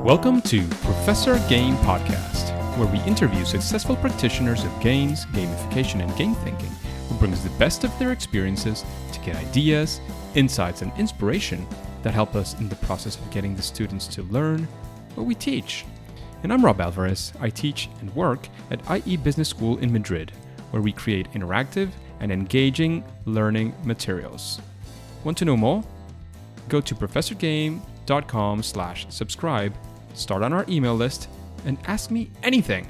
Welcome to Professor Game Podcast, where we interview successful practitioners of games, gamification, and game thinking who brings the best of their experiences to get ideas, insights, and inspiration that help us in the process of getting the students to learn what we teach. And I'm Rob Alvarez. I teach and work at IE Business School in Madrid, where we create interactive and engaging learning materials. Want to know more? Go to professorgame.com/subscribe, start on our email list, and ask me anything.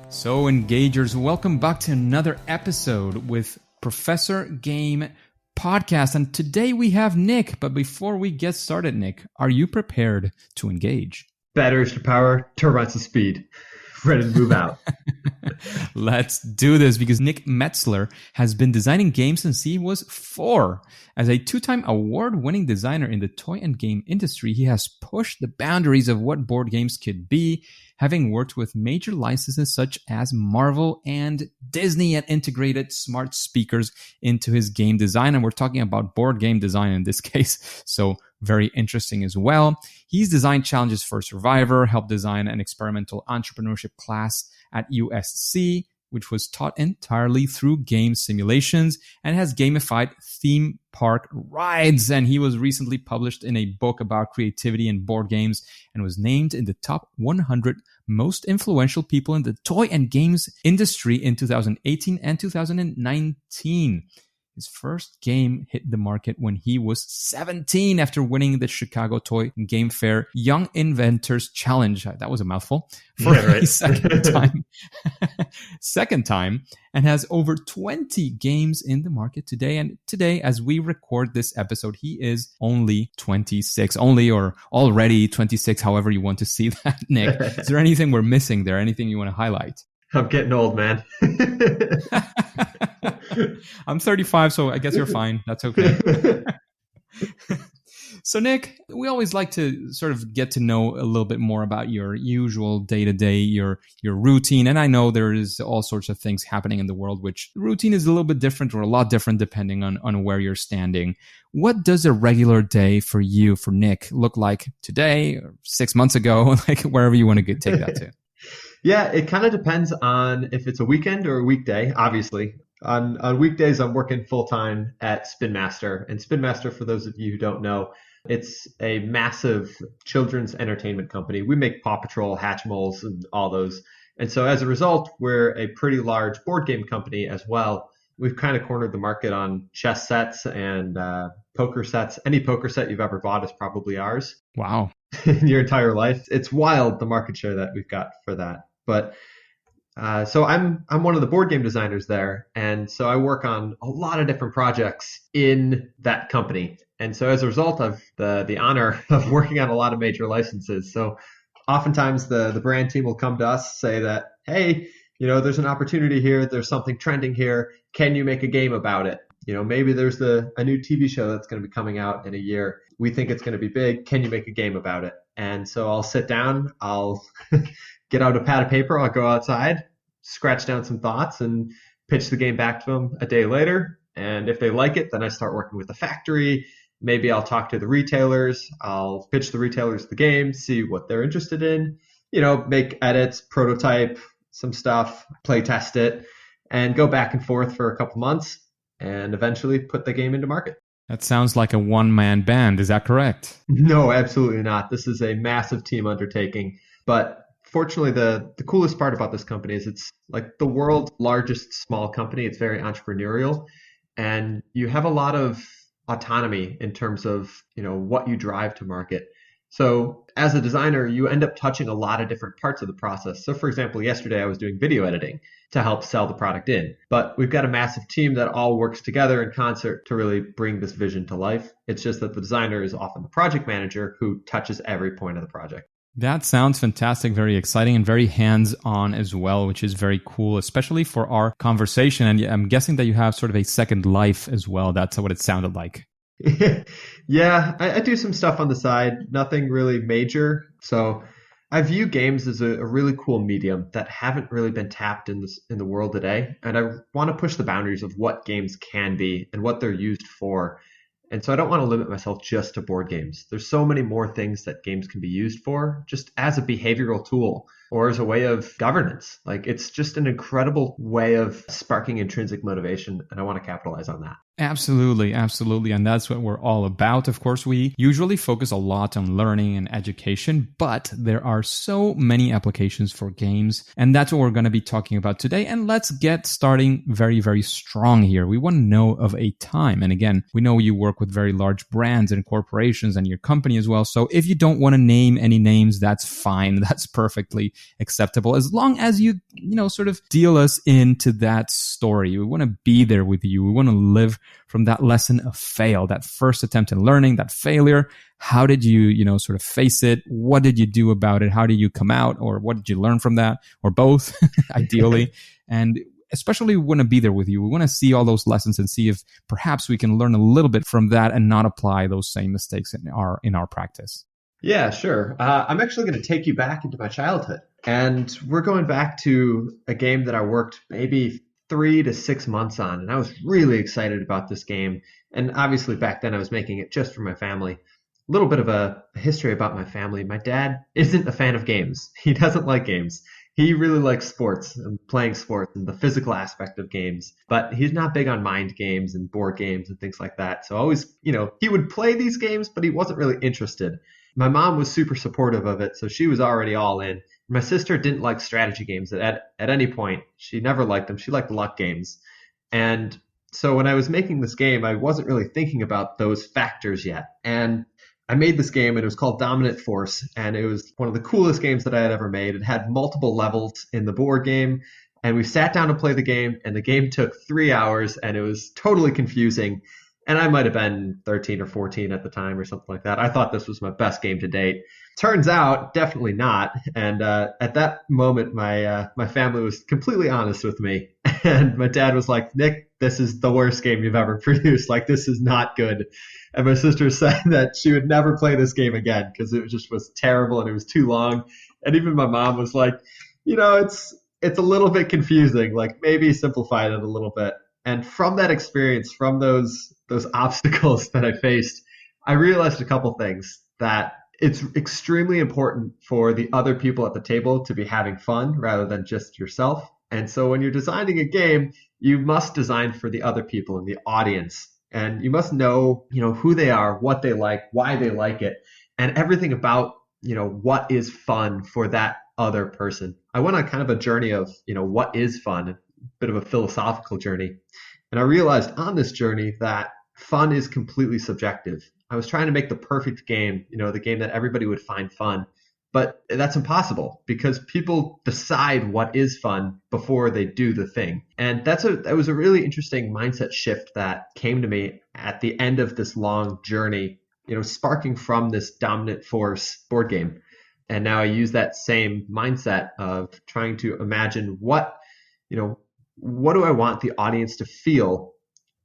So engagers, welcome back to another episode with Professor Game Podcast. And today we have Nick. But before we get started, Nick, are you prepared to engage? Batteries to power, turbines to speed. Ready to move out. Let's do this, because Nick Metzler has been designing games since he was 4. As a 2-time award-winning designer in the toy and game industry, he has pushed the boundaries of what board games could be, having worked with major licenses such as Marvel and Disney and integrated smart speakers into his game design. And we're talking about board game design in this case, so very interesting as well. He's designed challenges for Survivor, helped design an experimental entrepreneurship class at USC, which was taught entirely through game simulations, and has gamified theme park rides. And he was recently published in a book about creativity in board games and was named in the top 100 most influential people in the toy and games industry in 2018 and 2019. His first game hit the market when he was 17 after winning the Chicago Toy and Game Fair Young Inventors Challenge. That was a mouthful. For a second time, and has over 20 games in the market today. And today, as we record this episode, he is only 26, or already 26, however you want to see that, Nick. Is there anything we're missing there? Anything you want to highlight? I'm getting old, man. I'm 35, so I guess you're fine. That's okay. So, Nick, we always like to sort of get to know a little bit more about your usual day-to-day, your routine. And I know there is all sorts of things happening in the world, which the routine is a little bit different or a lot different depending on where you're standing. What does a regular day for you, for Nick, look like today or 6 months ago, like wherever you want to take that to? Yeah, it kind of depends on if it's a weekend or a weekday, obviously. On weekdays, I'm working full-time at Spin Master. And Spin Master, for those of you who don't know, it's a massive children's entertainment company. We make Paw Patrol, Hatchimals, and all those. And so as a result, we're a pretty large board game company as well. We've kind of cornered the market on chess sets and poker sets. Any poker set you've ever bought is probably ours. Wow. In your entire life. It's wild, the market share that we've got for that. But so I'm one of the board game designers there. And so I work on a lot of different projects in that company. And so as a result of the honor of working on a lot of major licenses. So oftentimes the brand team will come to us, say that, hey, there's an opportunity here. There's something trending here. Can you make a game about it? Maybe there's a new TV show that's going to be coming out in a year. We think it's going to be big. Can you make a game about it? And so I'll sit down, I'll get out a pad of paper, I'll go outside, scratch down some thoughts, and pitch the game back to them a day later. And if they like it, then I start working with the factory. Maybe I'll talk to the retailers. I'll pitch the retailers the game, see what they're interested in, make edits, prototype some stuff, play test it, and go back and forth for a couple months, and eventually put the game into market. That sounds like a one-man band. Is that correct? No, absolutely not. This is a massive team undertaking. But fortunately, the coolest part about this company is it's like the world's largest small company. It's very entrepreneurial. And you have a lot of autonomy in terms of, what you drive to market. So as a designer, you end up touching a lot of different parts of the process. So for example, yesterday I was doing video editing to help sell the product in. But we've got a massive team that all works together in concert to really bring this vision to life. It's just that the designer is often the project manager who touches every point of the project. That sounds fantastic, very exciting, and very hands-on as well, which is very cool, especially for our conversation. And I'm guessing that you have sort of a second life as well. That's what it sounded like. Yeah, I do some stuff on the side, nothing really major. So I view games as a really cool medium that haven't really been tapped in the world today. And I want to push the boundaries of what games can be and what they're used for. And so I don't want to limit myself just to board games. There's so many more things that games can be used for, just as a behavioral tool or as a way of governance. Like it's just an incredible way of sparking intrinsic motivation, and I want to capitalize on that. Absolutely, absolutely. And that's what we're all about. Of course, we usually focus a lot on learning and education, but there are so many applications for games. And that's what we're going to be talking about today. And let's get starting very, very strong here. We want to know of a time. And again, we know you work with very large brands and corporations and your company as well. So if you don't want to name any names, that's fine. That's perfectly acceptable. As long as you sort of deal us into that story. We want to be there with you. We want to live from that lesson of fail, that first attempt in learning, that failure. How did you, sort of face it? What did you do about it? How did you come out? Or what did you learn from that? Or both, ideally. And especially we want to be there with you. We want to see all those lessons and see if perhaps we can learn a little bit from that and not apply those same mistakes in our practice. Yeah, sure. I'm actually going to take you back into my childhood. And we're going back to a game that I worked maybe 3 to 6 months on. And I was really excited about this game. And obviously back then I was making it just for my family. A little bit of a history about my family. My dad isn't a fan of games. He doesn't like games. He really likes sports and playing sports and the physical aspect of games, but he's not big on mind games and board games and things like that. So always, he would play these games, but he wasn't really interested. My mom was super supportive of it, so she was already all in. My sister didn't like strategy games at any point. She never liked them. She liked luck games. And so when I was making this game, I wasn't really thinking about those factors yet. And I made this game, and it was called Dominant Force, and it was one of the coolest games that I had ever made. It had multiple levels in the board game, and we sat down to play the game, and the game took 3 hours, and it was totally confusing. And I might have been 13 or 14 at the time or something like that. I thought this was my best game to date. Turns out, definitely not. And at that moment, my family was completely honest with me. And my dad was like, "Nick, this is the worst game you've ever produced. Like, this is not good." And my sister said that she would never play this game again because it just was terrible and it was too long. And even my mom was like, it's a little bit confusing. Like, maybe simplify it a little bit. And from that experience, from those obstacles that I faced, I realized a couple things. That it's extremely important for the other people at the table to be having fun rather than just yourself. And so when you're designing a game, you must design for the other people in the audience. And you must know, who they are, what they like, why they like it, and everything about, what is fun for that other person. I went on kind of a journey of, what is fun, a bit of a philosophical journey. And I realized on this journey that fun is completely subjective. I was trying to make the perfect game, the game that everybody would find fun. But that's impossible because people decide what is fun before they do the thing. And that was a really interesting mindset shift that came to me at the end of this long journey, sparking from this Dominant Force board game. And now I use that same mindset of trying to imagine what do I want the audience to feel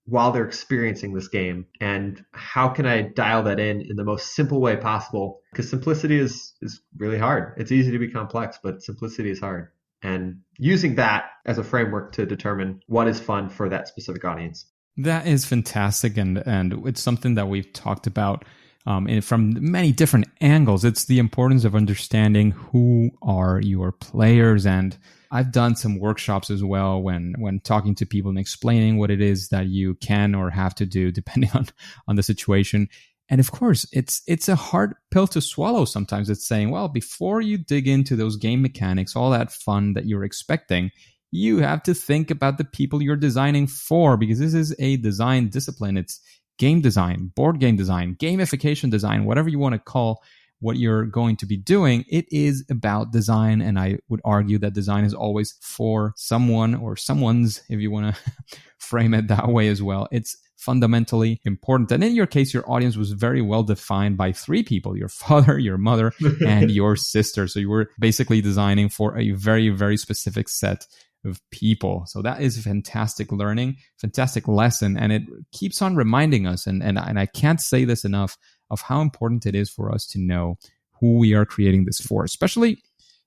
while they're experiencing this game, and how can I dial that in the most simple way possible? Because simplicity is really hard. It's easy to be complex, but simplicity is hard. And using that as a framework to determine what is fun for that specific audience. That is fantastic, and it's something that we've talked about from many different angles. It's the importance of understanding who are your players. And I've done some workshops as well when talking to people and explaining what it is that you can or have to do depending on the situation. And of course, it's a hard pill to swallow sometimes. It's saying, well, before you dig into those game mechanics, all that fun that you're expecting, you have to think about the people you're designing for, because this is a design discipline. It's game design, board game design, gamification design, whatever you want to call what you're going to be doing. It is about design. And I would argue that design is always for someone or someone's, if you want to frame it that way as well. It's fundamentally important. And in your case, your audience was very well defined by 3 people: your father, your mother, and your sister. So you were basically designing for a very, very specific set of people. So that is fantastic learning, fantastic lesson. And it keeps on reminding us, and I can't say this enough, of how important it is for us to know who we are creating this for. Especially,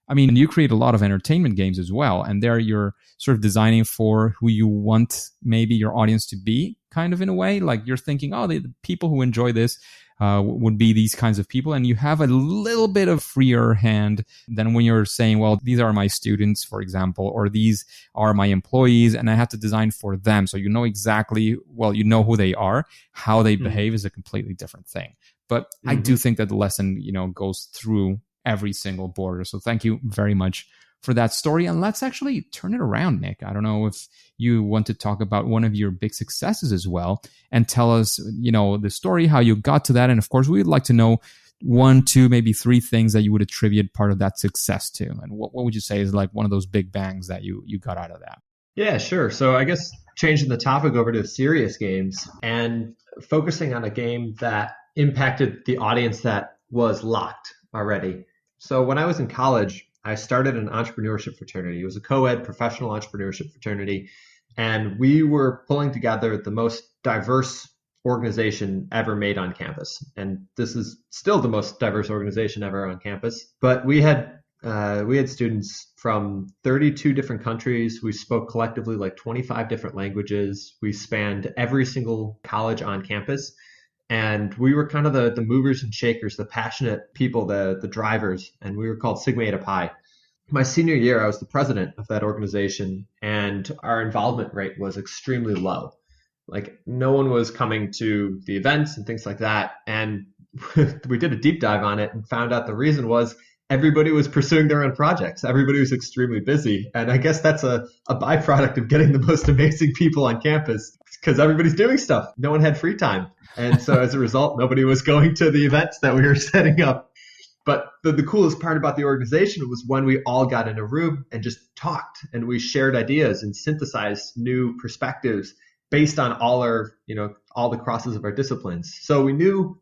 I mean, you create a lot of entertainment games as well, and there you're sort of designing for who you want maybe your audience to be, kind of in a way. Like you're thinking, oh, the people who enjoy this would be these kinds of people. And you have a little bit of freer hand than when you're saying, well, these are my students, for example, or these are my employees and I have to design for them. So you know exactly, well, you know who they are. How they behave is a completely different thing. But I do think that the lesson, goes through every single border. So thank you very much for that story. And let's actually turn it around, Nick. I don't know if you want to talk about one of your big successes as well and tell us, the story, how you got to that. And of course, we'd like to know 1, 2, maybe 3 things that you would attribute part of that success to. And what would you say is like one of those big bangs that you got out of that? Yeah, sure. So I guess changing the topic over to serious games and focusing on a game that impacted the audience that was locked already. So when I was in college, I started an entrepreneurship fraternity. It was a co-ed professional entrepreneurship fraternity. And we were pulling together the most diverse organization ever made on campus. And this is still the most diverse organization ever on campus. But we had students from 32 different countries. We spoke collectively like 25 different languages. We spanned every single college on campus. And we were kind of the movers and shakers, the passionate people, the drivers, and we were called Sigma Eta Pi. My senior year, I was the president of that organization, and our involvement rate was extremely low. Like no one was coming to the events and things like that. And we did a deep dive on it and found out the reason was everybody was pursuing their own projects. Everybody was extremely busy. And I guess that's a byproduct of getting the most amazing people on campus because everybody's doing stuff. No one had free time. And so as a result, nobody was going to the events that we were setting up. But the coolest part about the organization was when we all got in a room and just talked and we shared ideas and synthesized new perspectives based on all the crosses of our disciplines. So we knew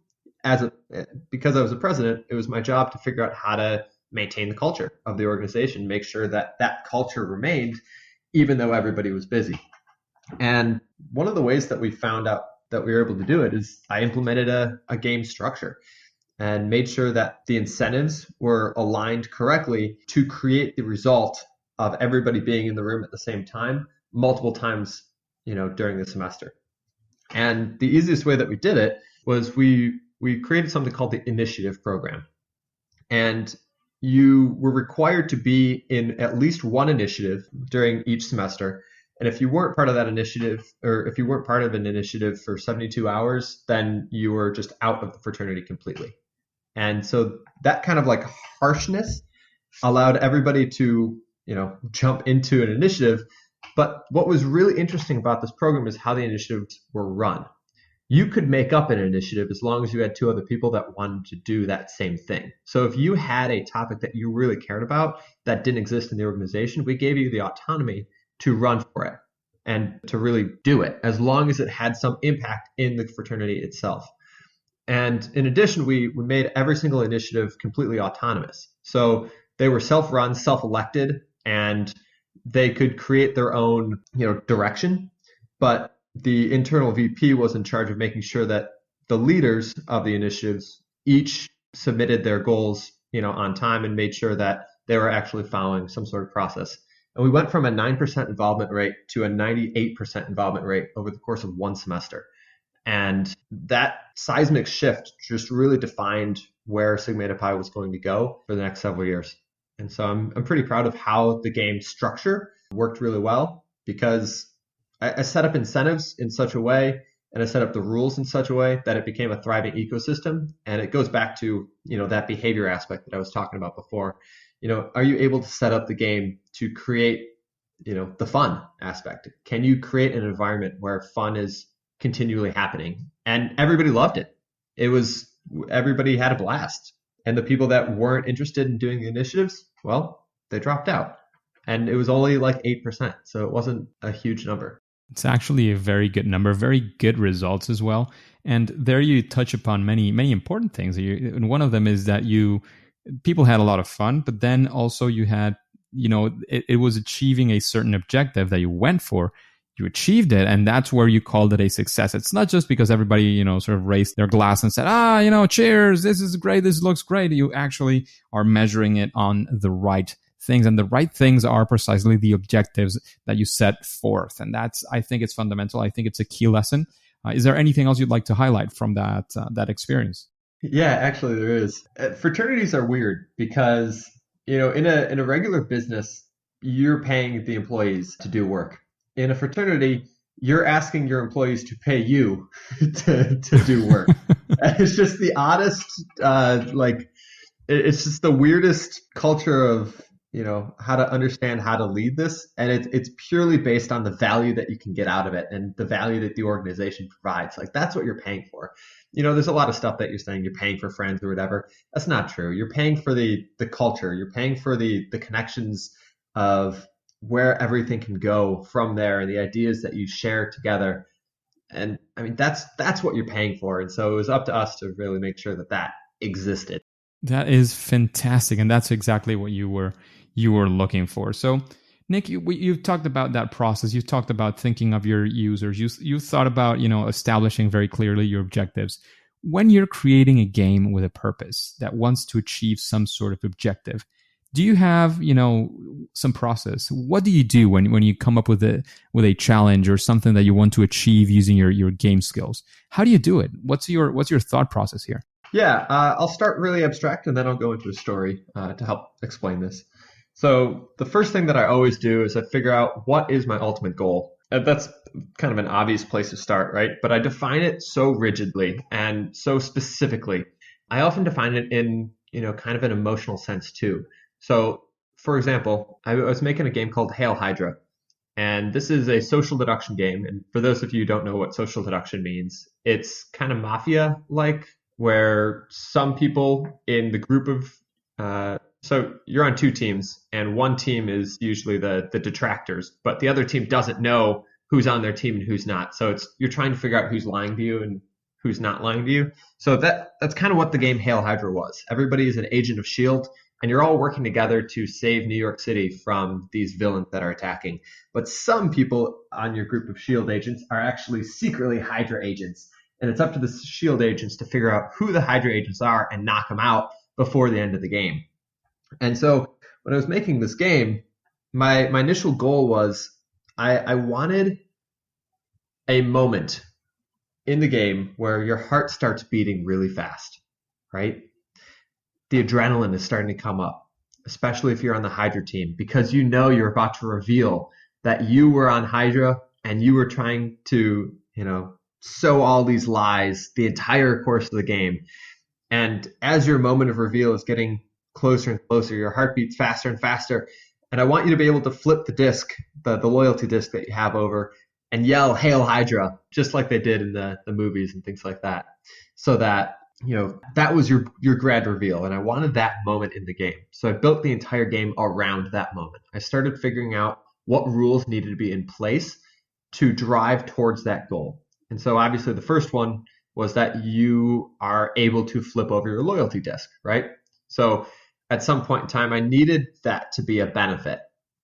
because I was a president, it was my job to figure out how to maintain the culture of the organization, make sure that that culture remained, even though everybody was busy. And one of the ways that we found out that we were able to do it is I implemented a game structure and made sure that the incentives were aligned correctly to create the result of everybody being in the room at the same time, multiple times, during the semester. And the easiest way that we did it was we created something called the initiative program. And you were required to be in at least one initiative during each semester. And if you weren't part of that initiative, or if you weren't part of an initiative for 72 hours, then you were just out of the fraternity completely. And so that kind of like harshness allowed everybody to, jump into an initiative. But what was really interesting about this program is how the initiatives were run. You could make up an initiative as long as you had 2 other people that wanted to do that same thing. So if you had a topic that you really cared about that didn't exist in the organization, we gave you the autonomy to run for it and to really do it as long as it had some impact in the fraternity itself. And in addition, we made every single initiative completely autonomous. So they were self-run, self-elected, and they could create their own, direction. But the internal VP was in charge of making sure that the leaders of the initiatives each submitted their goals, on time and made sure that they were actually following some sort of process. And we went from a 9% involvement rate to a 98% involvement rate over the course of one semester. And that seismic shift just really defined where Sigma Eta Pi was going to go for the next several years. And so I'm pretty proud of how the game structure worked really well because I set up incentives in such a way and I set up the rules in such a way that it became a thriving ecosystem. And it goes back to, that behavior aspect that I was talking about before. Are you able to set up the game to create, the fun aspect? Can you create an environment where fun is continually happening? And everybody loved it. Everybody had a blast. And the people that weren't interested in doing the initiatives, well, they dropped out. And it was only like 8%. So it wasn't a huge number. It's actually a very good number, very good results as well. And there you touch upon many, many important things. And one of them is that people had a lot of fun, but then also you had, it was achieving a certain objective that you went for. You achieved it, and that's where you called it a success. It's not just because everybody, sort of raised their glass and said, cheers, this is great, this looks great. You actually are measuring it on the right things, and the right things are precisely the objectives that you set forth. And I think it's fundamental. I think it's a key lesson. Is there anything else you'd like to highlight from that experience? Yeah, actually there is. Fraternities are weird because, in a regular business, you're paying the employees to do work. In a fraternity, you're asking your employees to pay you to do work. It's just the oddest, it's just the weirdest culture of, how to understand how to lead this. And it's purely based on the value that you can get out of it and the value that the organization provides. Like, that's what you're paying for. There's a lot of stuff that you're saying you're paying for friends or whatever. That's not true. You're paying for the culture. You're paying for the connections of where everything can go from there and the ideas that you share together. And I mean, that's what you're paying for. And so it was up to us to really make sure that existed. That is fantastic. And that's exactly what you were looking for. So Nick, you've talked about that process. You've talked about thinking of your users. You thought about, establishing very clearly your objectives. When you're creating a game with a purpose that wants to achieve some sort of objective, do you have, some process? What do you do when you come up with a challenge or something that you want to achieve using your game skills? How do you do it? What's your thought process here? Yeah, I'll start really abstract and then I'll go into a story to help explain this. So the first thing that I always do is I figure out what is my ultimate goal. And that's kind of an obvious place to start, right? But I define it so rigidly and so specifically. I often define it in, kind of an emotional sense too. So, for example, I was making a game called Hail Hydra. And this is a social deduction game. And for those of you who don't know what social deduction means, it's kind of mafia-like, where some people in the group of so you're on two teams, and one team is usually the detractors, but the other team doesn't know who's on their team and who's not. So you're trying to figure out who's lying to you and who's not lying to you. So that's kind of what the game Hail Hydra was. Everybody is an agent of S.H.I.E.L.D., and you're all working together to save New York City from these villains that are attacking. But some people on your group of S.H.I.E.L.D. agents are actually secretly Hydra agents, and it's up to the S.H.I.E.L.D. agents to figure out who the Hydra agents are and knock them out before the end of the game. And so when I was making this game, my initial goal was I wanted a moment in the game where your heart starts beating really fast, right? The adrenaline is starting to come up, especially if you're on the Hydra team, because you're about to reveal that you were on Hydra and you were trying to, sow all these lies the entire course of the game. And as your moment of reveal is getting closer and closer, your heart beats faster and faster. And I want you to be able to flip the disc, the loyalty disc that you have over, and yell, "Hail Hydra," just like they did in the movies and things like that. So that, that was your grand reveal. And I wanted that moment in the game. So I built the entire game around that moment. I started figuring out what rules needed to be in place to drive towards that goal. And so obviously the first one was that you are able to flip over your loyalty disc, right? So at some point in time, I needed that to be a benefit.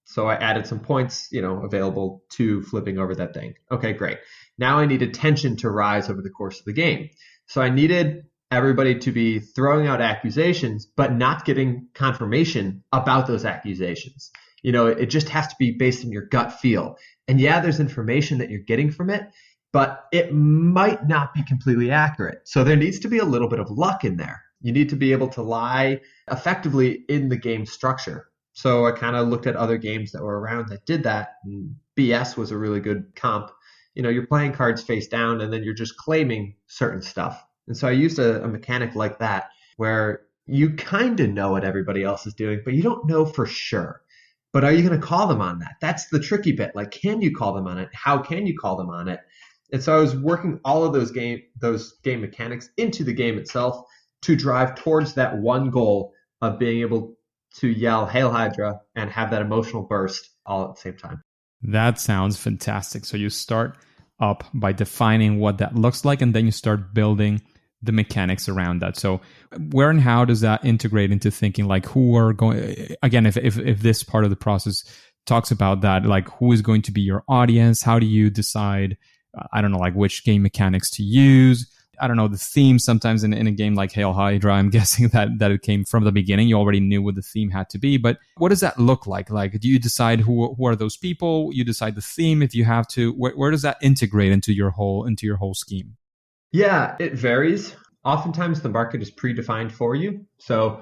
So I added some points, available to flipping over that thing. Okay, great. Now I needed tension to rise over the course of the game. So I needed everybody to be throwing out accusations, but not getting confirmation about those accusations. It just has to be based on your gut feel. And yeah, there's information that you're getting from it, but it might not be completely accurate. So there needs to be a little bit of luck in there. You need to be able to lie effectively in the game structure. So I kind of looked at other games that were around that did that. And BS was a really good comp. You're playing cards face down and then you're just claiming certain stuff. And so I used a mechanic like that where you kind of know what everybody else is doing, but you don't know for sure. But are you going to call them on that? That's the tricky bit. Like, can you call them on it? How can you call them on it? And so I was working all of those game mechanics into the game itself to drive towards that one goal of being able to yell "Hail Hydra" and have that emotional burst all at the same time. That sounds fantastic. So you start up by defining what that looks like, and then you start building the mechanics around that. So where and how does that integrate into thinking, like, who are going, again, if this part of the process talks about that, like, who is going to be your audience? How do you decide, I don't know, like which game mechanics to use? I don't know, the theme sometimes in a game like Hail Hydra, I'm guessing that it came from the beginning. You already knew what the theme had to be. But what does that look like? Like, do you decide who are those people? You decide the theme if you have to. Where does that integrate into your whole scheme? Yeah, it varies. Oftentimes the market is predefined for you. So,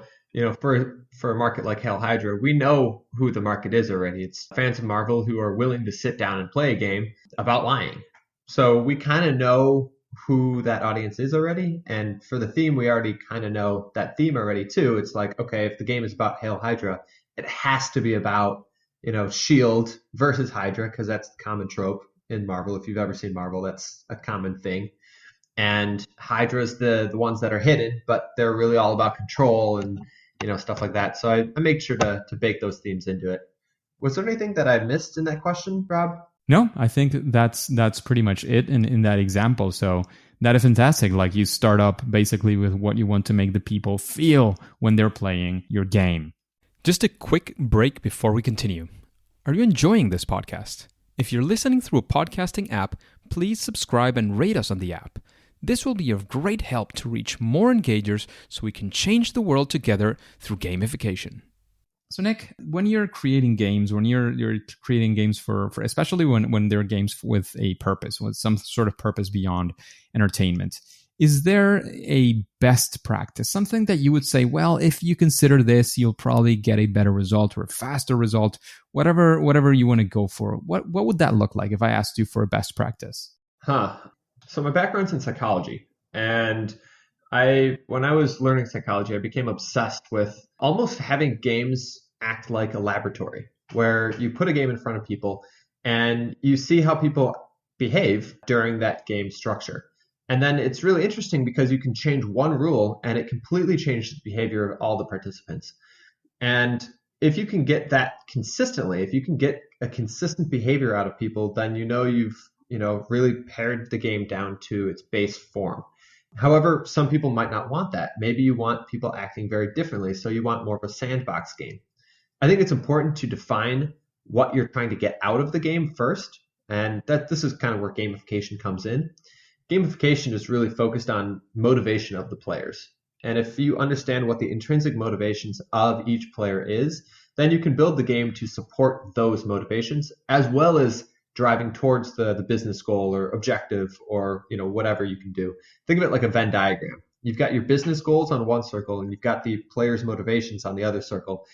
for a market like Hail Hydra, we know who the market is already. It's fans of Marvel who are willing to sit down and play a game about lying. So we kind of know who that audience is already. And for the theme, we already kind of know that theme already too. It's like, okay, if the game is about Hail Hydra, it has to be about, Shield versus Hydra, because that's the common trope in Marvel. If you've ever seen Marvel, that's a common thing. And Hydra's the ones that are hidden, but they're really all about control and stuff like that. So I make sure to bake those themes into it. Was there anything that I missed in that question, Rob? No, I think that's pretty much it in that example. So that is fantastic. Like, you start up basically with what you want to make the people feel when they're playing your game. Just a quick break before we continue. Are you enjoying this podcast? If you're listening through a podcasting app, please subscribe and rate us on the app. This will be of great help to reach more engagers so we can change the world together through gamification. So Nick, when you're creating games, when you're creating games for especially when they're games with a purpose, with some sort of purpose beyond entertainment, is there a best practice, something that you would say, well, if you consider this, you'll probably get a better result or a faster result, whatever you want to go for? What would that look like if I asked you for a best practice? So my background's in psychology, and when I was learning psychology, I became obsessed with almost having games act like a laboratory, where you put a game in front of people and you see how people behave during that game structure. And then it's really interesting because you can change one rule and it completely changes the behavior of all the participants. And if you can get that consistently, if you can get a consistent behavior out of people, then you've really pared the game down to its base form. However, some people might not want that. Maybe you want people acting very differently, so you want more of a sandbox game. I think it's important to define what you're trying to get out of the game first, and this is kind of where gamification comes in. Gamification is really focused on motivation of the players. And if you understand what the intrinsic motivations of each player is, then you can build the game to support those motivations, as well as driving towards the business goal or objective or whatever you can do. Think of it like a Venn diagram. You've got your business goals on one circle and you've got the player's motivations on the other circle.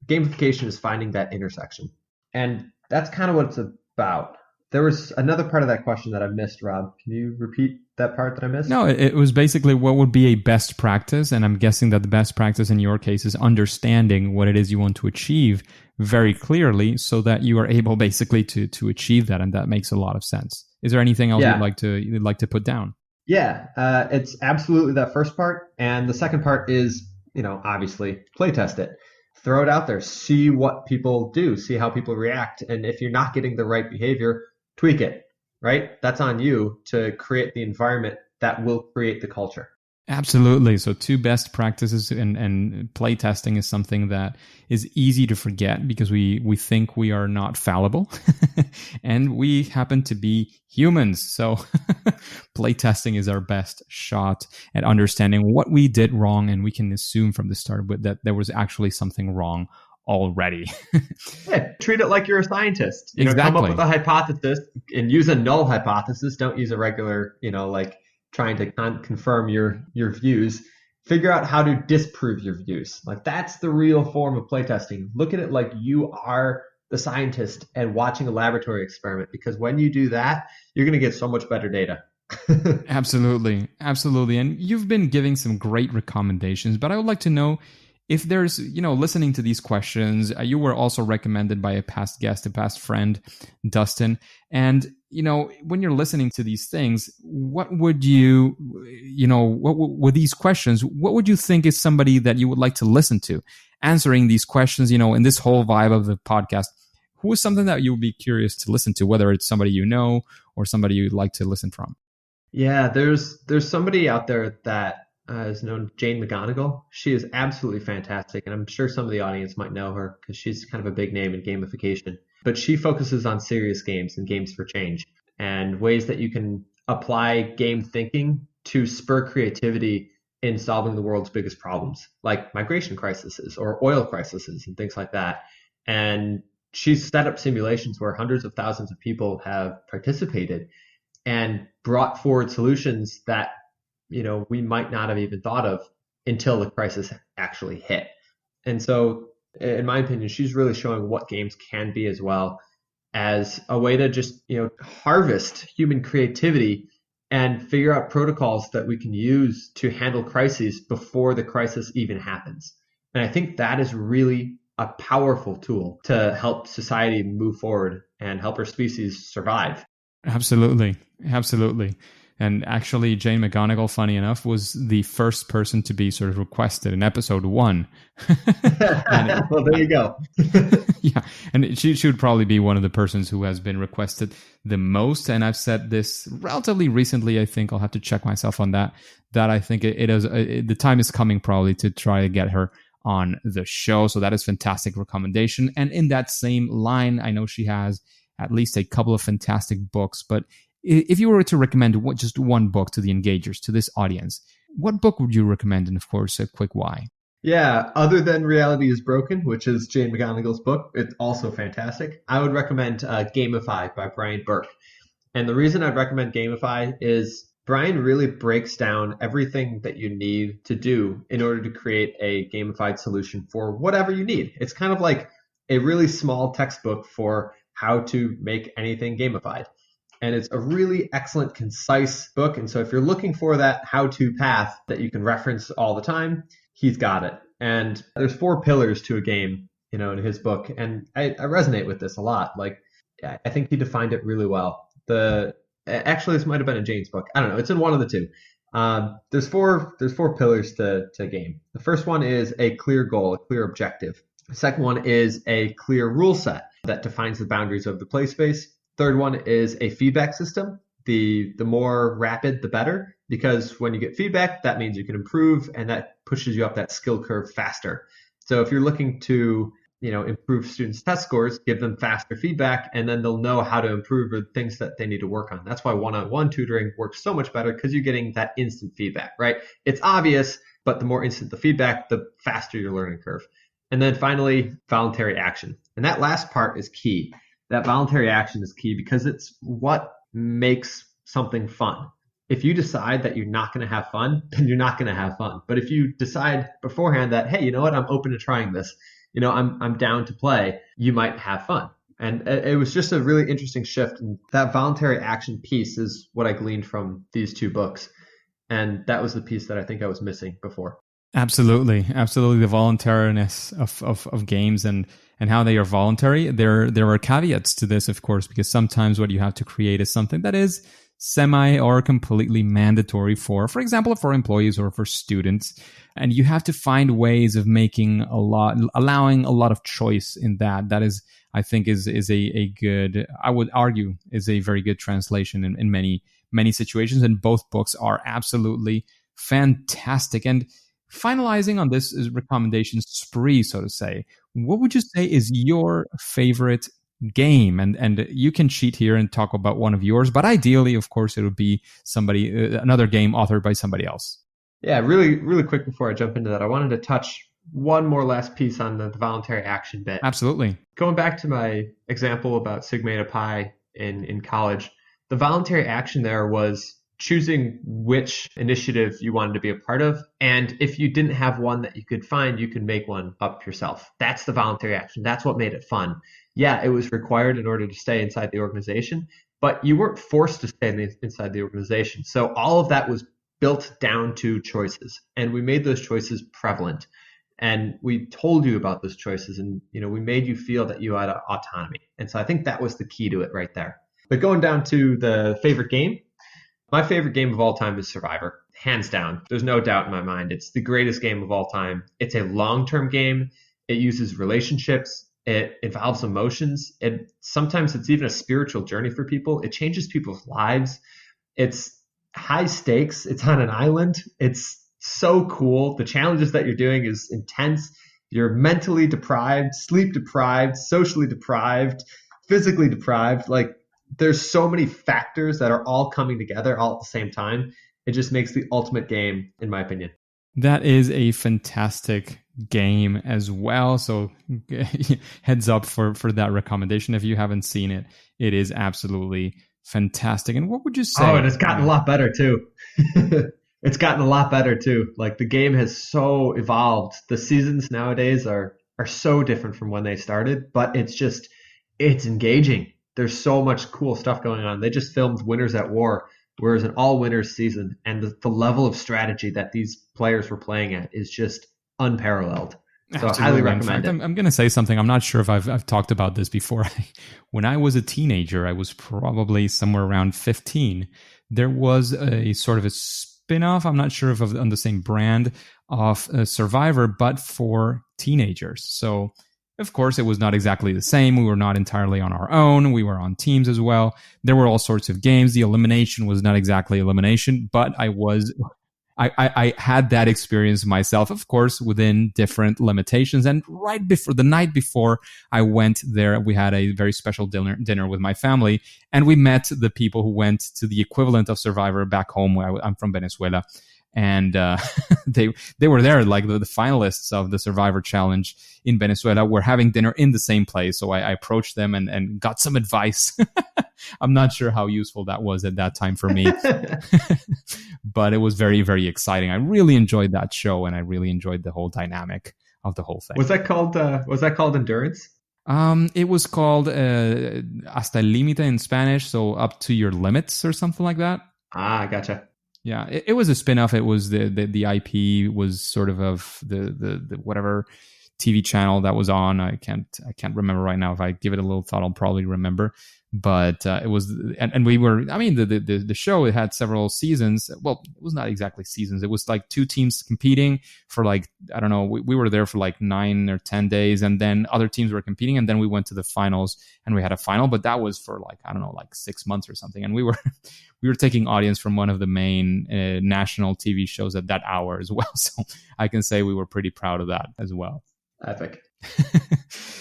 Gamification is finding that intersection. And that's kind of what it's about. There was another part of that question that I missed, Rob. Can you repeat that part that I missed? No, it was basically what would be a best practice. And I'm guessing that the best practice in your case is understanding what it is you want to achieve very clearly so that you are able basically to achieve that. And that makes a lot of sense. Is there anything else you'd like to put down? Yeah, it's absolutely that first part. And the second part is, obviously play test it. Throw it out there. See what people do. See how people react. And if you're not getting the right behavior, tweak it, right? That's on you to create the environment that will create the culture. Absolutely. So 2 best practices, and play testing is something that is easy to forget because we think we are not fallible and we happen to be humans. So play testing is our best shot at understanding what we did wrong, and we can assume from the start that there was actually something wrong already. Yeah, treat it like you're a scientist. Exactly. Come up with a hypothesis and use a null hypothesis. Don't use a regular, trying to confirm your views. Figure out how to disprove your views. Like, that's the real form of playtesting. Look at it like you are the scientist and watching a laboratory experiment, because when you do that, you're going to get so much better data. Absolutely. And you've been giving some great recommendations, but I would like to know if there's, listening to these questions, you were also recommended by a past guest, a past friend, Dustin. And, when you're listening to these things, what would with these questions, what would you think is somebody that you would like to listen to answering these questions, in this whole vibe of the podcast? Who is something that you would be curious to listen to, whether it's somebody or somebody you'd like to listen from? Yeah, there's somebody out there that is known Jane McGonigal. She is absolutely fantastic, and I'm sure some of the audience might know her because she's kind of a big name in gamification. But she focuses on serious games and games for change and ways that you can apply game thinking to spur creativity in solving the world's biggest problems, like migration crises or oil crises and things like that. And she's set up simulations where hundreds of thousands of people have participated and brought forward solutions that, we might not have even thought of until the crisis actually hit. And so, in my opinion, she's really showing what games can be as well as a way to just, harvest human creativity and figure out protocols that we can use to handle crises before the crisis even happens. And I think that is really a powerful tool to help society move forward and help our species survive. Absolutely. Absolutely. And actually, Jane McGonigal, funny enough, was the first person to be sort of requested in episode 1. Well, there you go. Yeah. And she would probably be one of the persons who has been requested the most. And I've said this relatively recently. I think I'll have to check myself on that. That I think it is the time is coming probably to try to get her on the show. So that is fantastic recommendation. And in that same line, I know she has at least a couple of fantastic books, but if you were to recommend just one book to the engagers, to this audience, what book would you recommend? And of course, a quick why. Yeah, other than Reality is Broken, which is Jane McGonigal's book, it's also fantastic. I would recommend Gamify by Brian Burke. And the reason I'd recommend Gamify is Brian really breaks down everything that you need to do in order to create a gamified solution for whatever you need. It's kind of like a really small textbook for how to make anything gamified. And it's a really excellent, concise book. And so if you're looking for that how-to path that you can reference all the time, he's got it. And there's 4 pillars to a game, in his book. And I resonate with this a lot. Like, I think he defined it really well. Actually, this might have been in Jane's book. I don't know. It's in one of the two. There's four pillars to a game. The first one is a clear goal, a clear objective. The second one is a clear rule set that defines the boundaries of the play space. Third one is a feedback system. The more rapid, the better, because when you get feedback, that means you can improve, and that pushes you up that skill curve faster. So if you're looking to, improve students' test scores, give them faster feedback, and then they'll know how to improve the things that they need to work on. That's why one-on-one tutoring works so much better, because you're getting that instant feedback, right? It's obvious, but the more instant the feedback, the faster your learning curve. And then finally, voluntary action. And that last part is key. That voluntary action is key because it's what makes something fun. If you decide that you're not going to have fun, then you're not going to have fun. But if you decide beforehand that, hey, you know what, I'm open to trying this, I'm down to play, you might have fun. And it was just a really interesting shift. And that voluntary action piece is what I gleaned from these 2 books. And that was the piece that I think I was missing before. Absolutely. The voluntariness of games and how they are voluntary. There are caveats to this, of course, because sometimes what you have to create is something that is semi or completely mandatory for example, for employees or for students. And you have to find ways of allowing a lot of choice in that. That is, I think, is a good, I would argue, is a very good translation in many situations. And both books are absolutely fantastic. And finalizing on this recommendation spree, so to say, what would you say is your favorite game? And you can cheat here and talk about one of yours, but ideally, of course, it would be another game authored by somebody else. Yeah, really, really quick before I jump into that, I wanted to touch one more last piece on the voluntary action bit. Absolutely. Going back to my example about Sigma Eta Pi in college, the voluntary action there was choosing which initiative you wanted to be a part of. And if you didn't have one that you could find, you could make one up yourself. That's the voluntary action. That's what made it fun. Yeah, it was required in order to stay inside the organization, but you weren't forced to stay inside the organization. So all of that was built down to choices. And we made those choices prevalent. And we told you about those choices, and we made you feel that you had autonomy. And so I think that was the key to it right there. But going down to the favorite game, my favorite game of all time is Survivor, hands down. There's no doubt in my mind. It's the greatest game of all time. It's a long-term game. It uses relationships. It involves emotions. Sometimes it's even a spiritual journey for people. It changes people's lives. It's high stakes. It's on an island. It's so cool. The challenges that you're doing is intense. You're mentally deprived, sleep deprived, socially deprived, physically deprived. Like, there's so many factors that are all coming together all at the same time. It just makes the ultimate game, in my opinion. That is a fantastic game as well. So heads up for that recommendation. If you haven't seen it, it is absolutely fantastic. And what would you Oh, say? and it's gotten a lot better too. It's gotten a lot better too. Like the game has so evolved. The seasons nowadays are so different from when they started, but it's engaging. There's so much cool stuff going on. They just filmed Winners at War, whereas an all winners season, and the level of strategy that these players were playing at is just unparalleled. So I highly Absolutely. In recommend fact, it. I'm going to say something. I'm not sure if I've talked about this before. When I was a teenager, I was probably somewhere around 15. There was a sort of a spin-off. I'm not sure if on the same brand of Survivor, but for teenagers. So, of course, it was not exactly the same. We were not entirely on our own. We were on teams as well. There were all sorts of games. The elimination was not exactly elimination, but I had that experience myself, of course, within different limitations. And right before the night before I went there, we had a very special dinner with my family, and we met the people who went to the equivalent of Survivor back home. Where I'm from Venezuela, and they were there, like the finalists of the Survivor Challenge in Venezuela were having dinner in the same place. So I approached them and got some advice. I'm not sure how useful that was at that time for me, but it was very, very exciting. I really enjoyed that show, and I really enjoyed the whole dynamic of the whole thing. Was that called Endurance? It was called Hasta el Límite in Spanish, so up to your limits or something like that. Ah, gotcha. Yeah, it was a spin-off. It was the IP was sort of the whatever TV channel that was on. I can't remember right now. If I give it a little thought, I'll probably remember. But it was, and we were. I mean, the show, it had several seasons. Well, it was not exactly seasons. It was like two teams competing for, like, I don't know. We were there for like 9 or 10 days, and then other teams were competing, and then we went to the finals, and we had a final. But that was for, like, I don't know, like 6 months or something, and we were taking audience from one of the main national TV shows at that hour as well. So I can say we were pretty proud of that as well. Epic.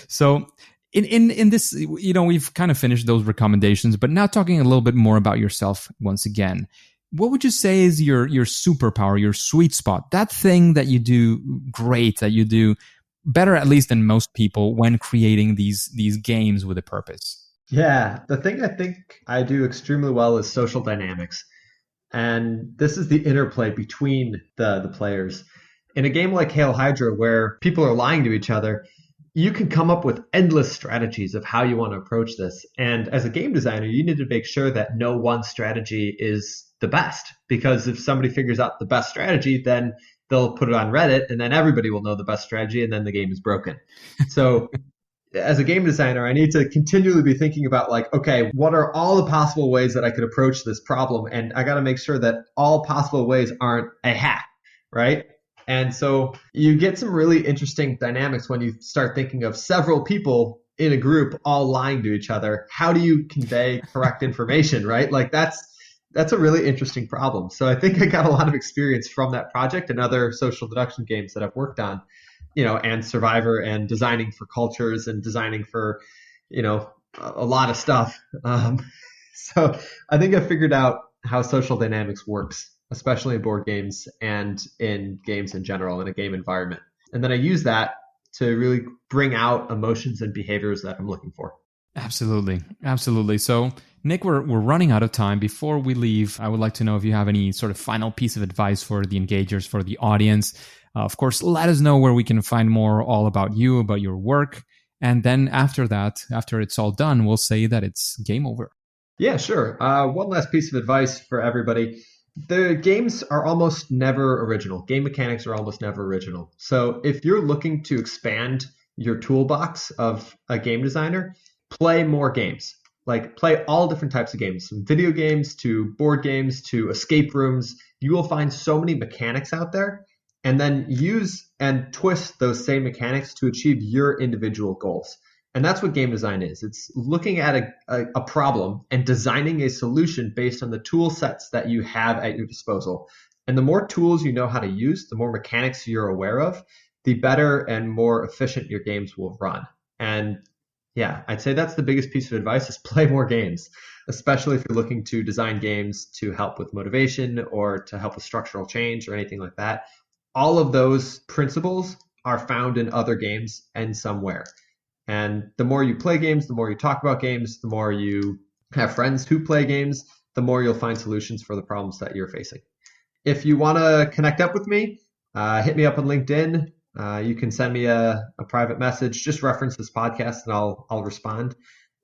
So in this, we've kind of finished those recommendations, but now talking a little bit more about yourself once again. What would you say is your superpower, your sweet spot, that thing that you do great, that you do better at least than most people when creating these games with a purpose? Yeah, the thing I think I do extremely well is social dynamics. And this is the interplay between the players. In a game like Hail Hydra, where people are lying to each other, you can come up with endless strategies of how you want to approach this. And as a game designer, you need to make sure that no one strategy is the best. Because if somebody figures out the best strategy, then they'll put it on Reddit, and then everybody will know the best strategy, and then the game is broken. So as a game designer, I need to continually be thinking about, like, okay, what are all the possible ways that I could approach this problem? And I got to make sure that all possible ways aren't a hack, right? And so you get some really interesting dynamics when you start thinking of several people in a group all lying to each other. How do you convey correct information, right? Like that's a really interesting problem. So I think I got a lot of experience from that project and other social deduction games that I've worked on, and Survivor, and designing for cultures and designing for, a lot of stuff. So I think I figured out how social dynamics works, especially in board games and in games in general, in a game environment. And then I use that to really bring out emotions and behaviors that I'm looking for. Absolutely. Absolutely. So, Nick, we're running out of time. Before we leave, I would like to know if you have any sort of final piece of advice for the engagers, for the audience. Of course, let us know where we can find more all about you, about your work. And then after that, after it's all done, we'll say that it's game over. Yeah, sure. One last piece of advice for everybody. The games are almost never original. Game mechanics are almost never original. So if you're looking to expand your toolbox of a game designer, play more games. Like, play all different types of games, from video games to board games to escape rooms. You will find so many mechanics out there, and then use and twist those same mechanics to achieve your individual goals. And that's what game design is. It's looking at a problem and designing a solution based on the tool sets that you have at your disposal. And the more tools you know how to use, the more mechanics you're aware of, the better and more efficient your games will run. And yeah, I'd say that's the biggest piece of advice, is play more games. especially if you're looking to design games to help with motivation or to help with structural change or anything like that. All of those principles are found in other games and somewhere. And the more you play games, the more you talk about games, the more you have friends who play games, the more you'll find solutions for the problems that you're facing. If you want to connect up with me, hit me up on LinkedIn. You can send me a private message. Just reference this podcast and I'll respond.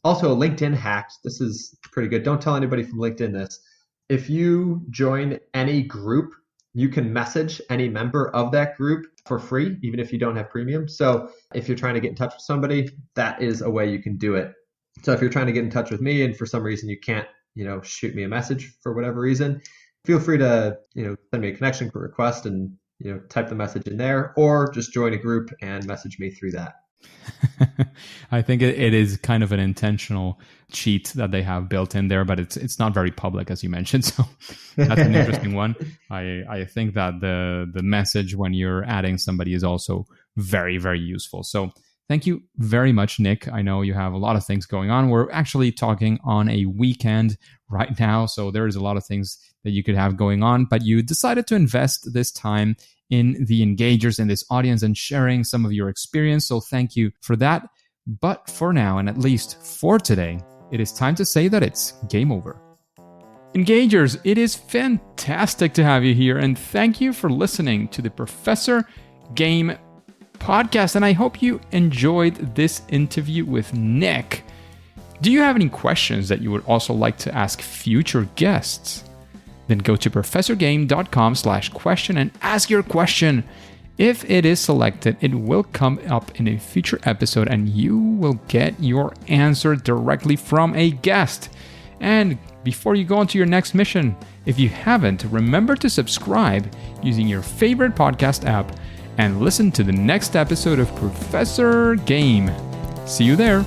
Also, a LinkedIn hack. This is pretty good. Don't tell anybody from LinkedIn this. If you join any group, you can message any member of that group for free, even if you don't have premium. So if you're trying to get in touch with somebody, that is a way you can do it. So if you're trying to get in touch with me and for some reason you can't, shoot me a message for whatever reason, feel free to, send me a connection request and, type the message in there, or just join a group and message me through that. I think it is kind of an intentional cheat that they have built in there, but it's not very public, as you mentioned. So that's an interesting one. I think that the message when you're adding somebody is also very, very useful. So thank you very much, Nick. I know you have a lot of things going on. We're actually talking on a weekend right now, so there's a lot of things that you could have going on, but you decided to invest this time in the engagers in this audience and sharing some of your experience. So thank you for that. But for now, and at least for today, it is time to say that it's game over. Engagers, it is fantastic to have you here, and thank you for listening to the Professor Game podcast. And I hope you enjoyed this interview with Nick. Do you have any questions that you would also like to ask future guests? Then go to professorgame.com/question and ask your question. If it is selected, it will come up in a future episode and you will get your answer directly from a guest. And before you go on to your next mission, if you haven't, remember to subscribe using your favorite podcast app and listen to the next episode of Professor Game. See you there.